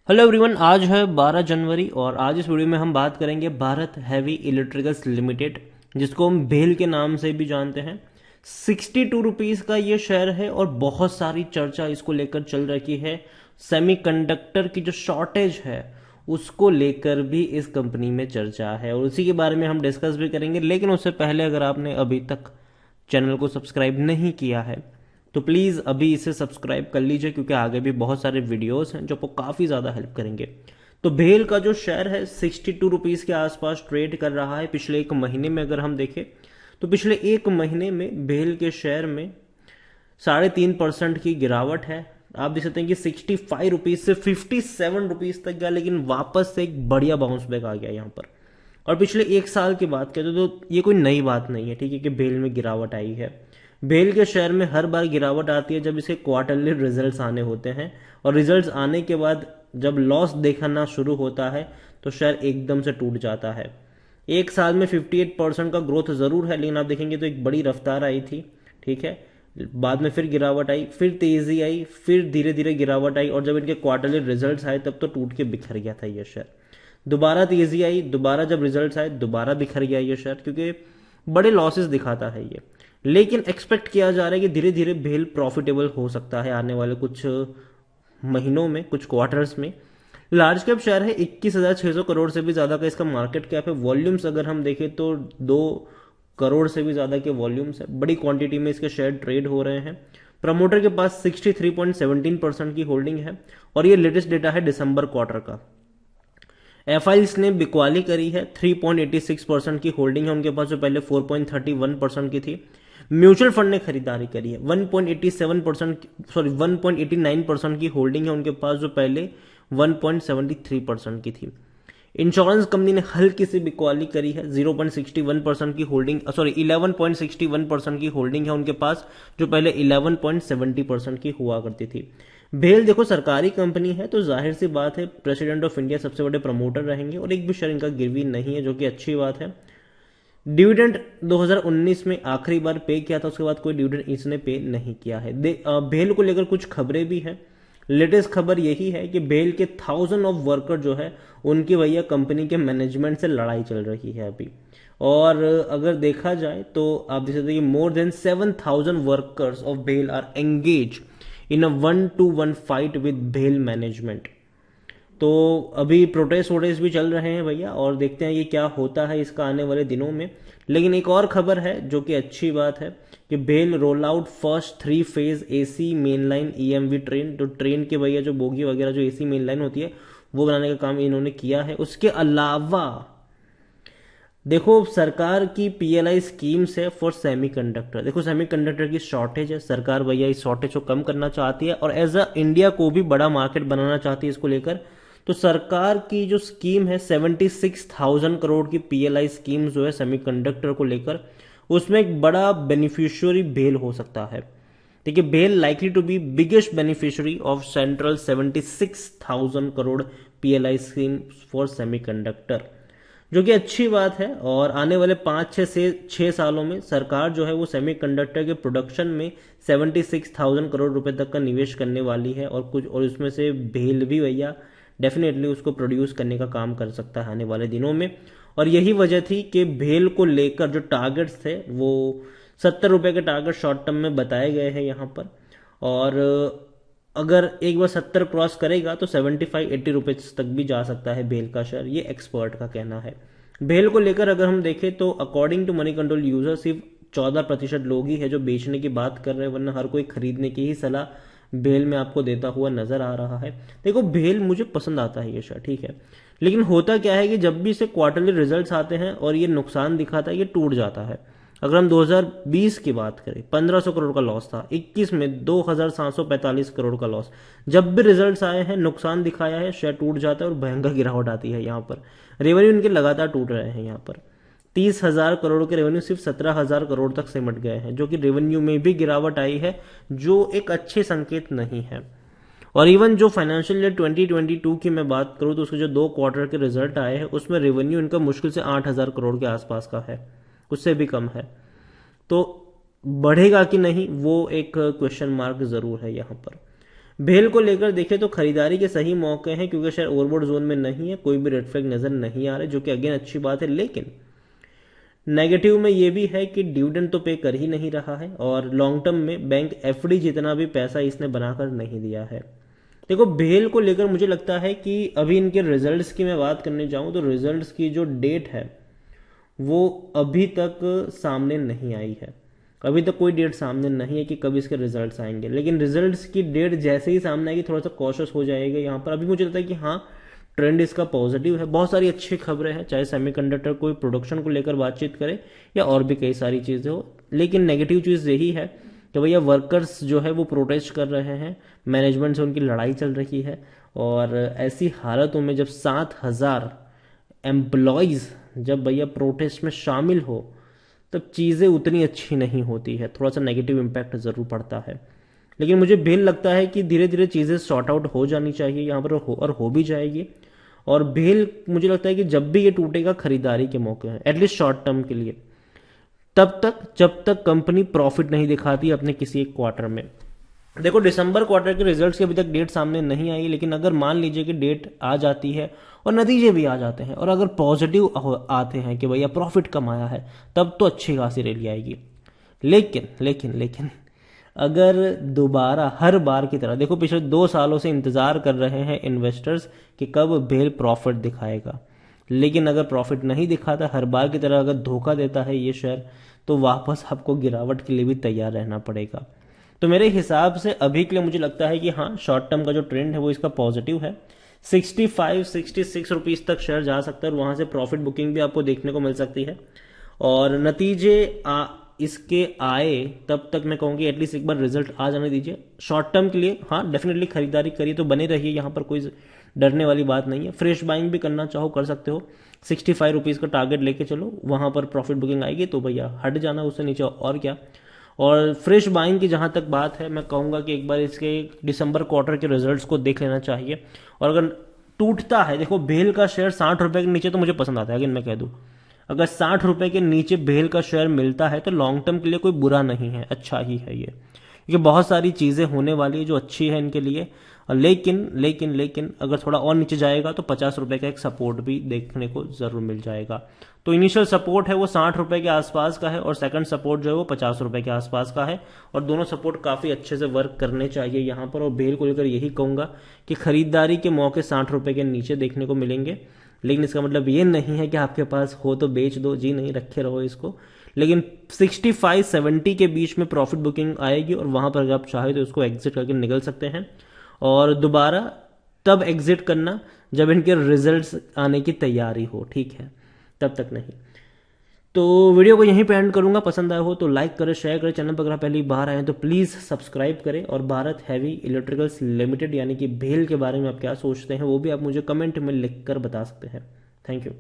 Hello everyone, आज है 12 जनवरी और आज इस वीडियो में हम बात करेंगे भारत हैवी इलेक्ट्रिकल्स लिमिटेड, जिसको हम भेल के नाम से भी जानते हैं। 62 रुपीज़ का ये शेयर है और बहुत सारी चर्चा इसको लेकर चल रही है। सेमीकंडक्टर की जो शॉर्टेज है उसको लेकर भी इस कंपनी में चर्चा है और उसी के बारे में हम डिस्कस भी करेंगे। लेकिन उससे पहले अगर आपने अभी तक चैनल को सब्सक्राइब नहीं किया है तो प्लीज़ अभी इसे सब्सक्राइब कर लीजिए, क्योंकि आगे भी बहुत सारे वीडियोस हैं जो आपको काफ़ी ज़्यादा हेल्प करेंगे। तो भेल का जो शेयर है 62 रुपीज़ के आसपास ट्रेड कर रहा है। पिछले एक महीने में अगर हम देखें तो पिछले एक महीने में भेल के शेयर में 3.5% की गिरावट है। आप देख सकते हैं कि 65 रुपीज़ से 57 रुपीज़ तक गया, लेकिन वापस से एक बढ़िया बाउंस बैक आ गया यहाँ पर। और पिछले एक साल की बात करें तो ये कोई नई बात नहीं है, ठीक है, कि भेल में गिरावट आई है। भेल के शेयर में हर बार गिरावट आती है जब इसे क्वार्टरली रिजल्ट्स आने होते हैं, और रिजल्ट्स आने के बाद जब लॉस देखना शुरू होता है तो शेयर एकदम से टूट जाता है। एक साल में 58% का ग्रोथ जरूर है, लेकिन आप देखेंगे तो एक बड़ी रफ्तार आई थी, ठीक है। बाद में फिर गिरावट आई, फिर तेजी आई, फिर धीरे धीरे गिरावट आई, और जब इनके क्वार्टरली रिजल्ट्स आए तब तो टूट के बिखर गया था ये शेयर। दोबारा तेजी आई, दोबारा जब रिजल्ट्स आए दोबारा बिखर गया ये शेयर, क्योंकि बड़े लॉसेस दिखाता है ये। लेकिन एक्सपेक्ट किया जा रहा है कि धीरे धीरे भेल प्रॉफिटेबल हो सकता है आने वाले कुछ महीनों में, कुछ क्वार्टर्स में। लार्ज कैप शेयर है, 21,600 करोड़ से भी ज्यादा का इसका मार्केट कैप है। वॉल्यूम्स अगर हम देखें तो 2 करोड़ से भी ज्यादा के वॉल्यूम्स है। बड़ी क्वांटिटी में इसके शेयर ट्रेड हो रहे हैं। प्रमोटर के पास 63.17% की होल्डिंग है और ये लेटेस्ट डेटा है दिसंबर क्वार्टर का। एफआईज ने बिकवाली करी है, 3.86% की होल्डिंग है उनके पास, जो पहले 4.31% की थी। म्यूचुअल फंड ने खरीदारी करी है, 1.89% की होल्डिंग है उनके पास, जो पहले 1.73% की थी। इंश्योरेंस कंपनी ने हल्की सी बिकवाली करी है, 0.61% की होल्डिंग, 11.61% की होल्डिंग है उनके पास, जो पहले 11.70% की हुआ करती थी। भेल देखो सरकारी कंपनी है तो जाहिर सी बात है प्रेसिडेंट ऑफ इंडिया सबसे बड़े प्रमोटर रहेंगे, और एक भी शेयर इनका गिरवी नहीं है, जो कि अच्छी बात है। डिविडेंड 2019 में आखिरी बार पे किया था, उसके बाद कोई डिविडेंड इसने पे नहीं किया है। भेल को लेकर कुछ खबरें भी हैं। लेटेस्ट खबर यही है कि भेल के 1000 ऑफ वर्कर जो है उनकी भैया कंपनी के मैनेजमेंट से लड़ाई चल रही है अभी। और अगर देखा जाए तो आप देख सकते हैं कि मोर देन 7000 वर्कर्स ऑफ भेल are engage in a 1-to-1 fight with भेल मैनेजमेंट। तो अभी प्रोटेस्ट वोटेस्ट भी चल रहे हैं भैया, और देखते हैं ये क्या होता है इसका आने वाले दिनों में। लेकिन एक और खबर है जो कि अच्छी बात है कि भेल roll out first 3 phase AC main line EMV train. तो ट्रेन के भैया जो बोगी वगैरह जो एसी मेन लाइन होती है वो बनाने का काम इन्होंने किया है। उसके अलावा देखो सरकार की पीएलआई स्कीम्स है फॉर सेमीकंडक्टर। देखो सेमीकंडक्टर की शॉर्टेज है, सरकार भैया इस शॉर्टेज को कम करना चाहती है और एज अ इंडिया को भी बड़ा मार्केट बनाना चाहती है इसको लेकर। तो सरकार की जो स्कीम है 76,000 करोड़ की पीएलआई स्कीम जो है सेमीकंडक्टर को लेकर, उसमें एक बड़ा बेनिफिशियरी भेल हो सकता है। देखिए भेल likely to be biggest beneficiary of central 76,000 crore PLI scheme for semiconductor, जो कि अच्छी बात है। और आने वाले 5-6 से 6 सालों में सरकार जो है वो सेमीकंडक्टर के प्रोडक्शन में 76,000 करोड़ रुपए तक का निवेश करने वाली है, और उसमें से भेल भी भैया डेफिनेटली उसको प्रोड्यूस करने का काम कर सकता है आने वाले दिनों में। और यही वजह थी कि भेल को लेकर जो टारगेट्स थे वो 70 रुपए के टारगेट शॉर्ट टर्म में बताए गए हैं यहाँ पर। और अगर एक बार 70 क्रॉस करेगा तो 75-80 रुपीज तक भी जा सकता है भेल का शेयर, ये एक्सपर्ट का कहना है। भेल को लेकर अगर हम देखें तो according to Moneycontrol user सिर्फ 14% लोग ही है जो बेचने की बात कर रहे हैं, वरना हर कोई खरीदने की ही सलाह भेल में आपको देता हुआ नजर आ रहा है। देखो भेल मुझे पसंद आता है ये शेयर, ठीक है, लेकिन होता क्या है कि जब भी इसे क्वार्टरली रिजल्ट्स आते हैं और ये नुकसान दिखाता है, ये टूट जाता है। अगर हम 2020 की बात करें 1500 करोड़ का लॉस था, 21 में 2,745 करोड़ का लॉस। जब भी रिजल्ट्स आए हैं नुकसान दिखाया है, शेयर टूट जाता है और भयंकर गिरावट आती है। यहाँ पर रेवेन्यू इनके लगातार टूट रहे हैं। यहाँ पर 30,000 करोड़ के रेवेन्यू सिर्फ 17,000 करोड़ तक सिमट गए हैं, जो कि रेवेन्यू में भी गिरावट आई है, जो एक अच्छे संकेत नहीं है। और इवन जो फाइनेंशियल ईयर 2022 की मैं बात करूं तो उसके जो 2 क्वार्टर के रिजल्ट आए हैं उसमें रेवेन्यू इनका मुश्किल से 8,000 करोड़ के आसपास का है, उससे भी कम है। तो बढ़ेगा कि नहीं वो एक क्वेश्चन मार्क जरूर है यहाँ पर। भेल को लेकर देखें तो खरीदारी के सही मौके हैं, क्योंकि शेयर ओवरबॉट जोन में नहीं है, कोई भी रेड फ्लैग नजर नहीं आ रहे, जो कि अगेन अच्छी बात है। लेकिन नेगेटिव में ये भी है कि डिविडेंड तो पे कर ही नहीं रहा है, और लॉन्ग टर्म में बैंक एफडी जितना भी पैसा इसने बनाकर नहीं दिया है। देखो भेल को लेकर मुझे लगता है कि अभी इनके रिजल्ट्स की मैं बात करने जाऊं तो रिजल्ट्स की जो डेट है वो अभी तक सामने नहीं आई है। अभी तक कोई डेट सामने नहीं है कि कब इसके रिजल्ट्स आएंगे, लेकिन रिजल्ट्स की डेट जैसे ही सामने आएगी थोड़ा सा कॉशियस हो जाएगा यहाँ पर। अभी मुझे लगता है कि हाँ, ट्रेंड इसका पॉजिटिव है, बहुत सारी अच्छी खबरें हैं, चाहे सेमीकंडक्टर कोई प्रोडक्शन को लेकर बातचीत करे या और भी कई सारी चीज़ें हो। लेकिन नेगेटिव चीज़ यही है कि भैया वर्कर्स जो है वो प्रोटेस्ट कर रहे हैं, मैनेजमेंट से उनकी लड़ाई चल रही है, और ऐसी हालतों में जब 7,000 एम्प्लॉयज़ जब भैया प्रोटेस्ट में शामिल हो तब चीज़ें उतनी अच्छी नहीं होती है, थोड़ा सा नेगेटिव इम्पैक्ट ज़रूर पड़ता है। लेकिन मुझे भेल लगता है कि धीरे धीरे चीज़ें सॉर्ट आउट हो जानी चाहिए यहाँ पर, और हो भी जाएगी। और भेल मुझे लगता है कि जब भी ये टूटेगा खरीदारी के मौके हैं, एटलीस्ट शॉर्ट टर्म के लिए, तब तक जब तक कंपनी प्रॉफिट नहीं दिखाती अपने किसी एक क्वार्टर में। देखो दिसंबर क्वार्टर के रिजल्ट्स की अभी तक डेट सामने नहीं आई, लेकिन अगर मान लीजिए कि डेट आ जाती है और नतीजे भी आ जाते हैं और अगर पॉजिटिव आते हैं कि भैया प्रॉफिट कमाया है, तब तो अच्छी खासी रैली आएगी। लेकिन लेकिन लेकिन अगर दोबारा हर बार की तरह, देखो पिछले 2 सालों से इंतजार कर रहे हैं इन्वेस्टर्स कि कब भेल प्रॉफिट दिखाएगा, लेकिन अगर प्रॉफिट नहीं दिखाता, हर बार की तरह अगर धोखा देता है ये शेयर, तो वापस आपको गिरावट के लिए भी तैयार रहना पड़ेगा। तो मेरे हिसाब से अभी के लिए मुझे लगता है कि हाँ, शॉर्ट टर्म का जो ट्रेंड है वो इसका पॉजिटिव है। 65-66 रुपीज तक शेयर जा सकता है और वहां से प्रॉफिट बुकिंग भी आपको देखने को मिल सकती है। और नतीजे इसके आए तब तक मैं कहूँगी एटलीस्ट एक बार रिजल्ट आ जाने दीजिए। शॉर्ट टर्म के लिए हाँ डेफिनेटली खरीदारी करिए तो बने रहिए, यहाँ पर कोई डरने वाली बात नहीं है। फ्रेश बाइंग भी करना चाहो कर सकते हो, 65 रुपीज़ का टारगेट लेके चलो, वहाँ पर प्रॉफिट बुकिंग आएगी तो भैया हट जाना उससे नीचे, और क्या। और फ्रेश बाइंग की जहाँ तक बात है, मैं कहूँगा कि एक बार इसके दिसंबर क्वार्टर के रिजल्ट्स को देख लेना चाहिए। और अगर टूटता है, देखो भेल का शेयर 60 रुपये के नीचे तो मुझे पसंद आता है, अगर मैं कह दूँ अगर 60 रुपये के नीचे भेल का शेयर मिलता है तो लॉन्ग टर्म के लिए कोई बुरा नहीं है, अच्छा ही है ये, क्योंकि बहुत सारी चीज़ें होने वाली है जो अच्छी है इनके लिए। लेकिन लेकिन लेकिन अगर थोड़ा और नीचे जाएगा तो 50 रुपये का एक सपोर्ट भी देखने को ज़रूर मिल जाएगा। तो इनिशियल सपोर्ट है वो 60 रुपये के आसपास का है, और सेकंड सपोर्ट जो है वो 50 रुपये के आसपास का है, और दोनों सपोर्ट काफ़ी अच्छे से वर्क करने चाहिए यहाँ पर। और भेल को लेकर यही कहूँगा कि खरीदारी के मौके 60 रुपये के नीचे देखने को मिलेंगे, लेकिन इसका मतलब ये नहीं है कि आपके पास हो तो बेच दो, जी नहीं, रखे रहो इसको। लेकिन 65-70 के बीच में प्रॉफिट बुकिंग आएगी, और वहां पर अगर आप चाहे तो उसको एग्जिट करके निकल सकते हैं, और दोबारा तब एग्जिट करना जब इनके रिजल्ट्स आने की तैयारी हो, ठीक है, तब तक नहीं। तो वीडियो को यहीं पे एंड करूंगा। पसंद आया हो तो लाइक करें, शेयर करें, चैनल पर अगर पहली बार आए तो प्लीज़ सब्सक्राइब करें। और भारत हैवी इलेक्ट्रिकल्स लिमिटेड यानी कि भेल के बारे में आप क्या सोचते हैं वो भी आप मुझे कमेंट में लिख कर बता सकते हैं। Thank you.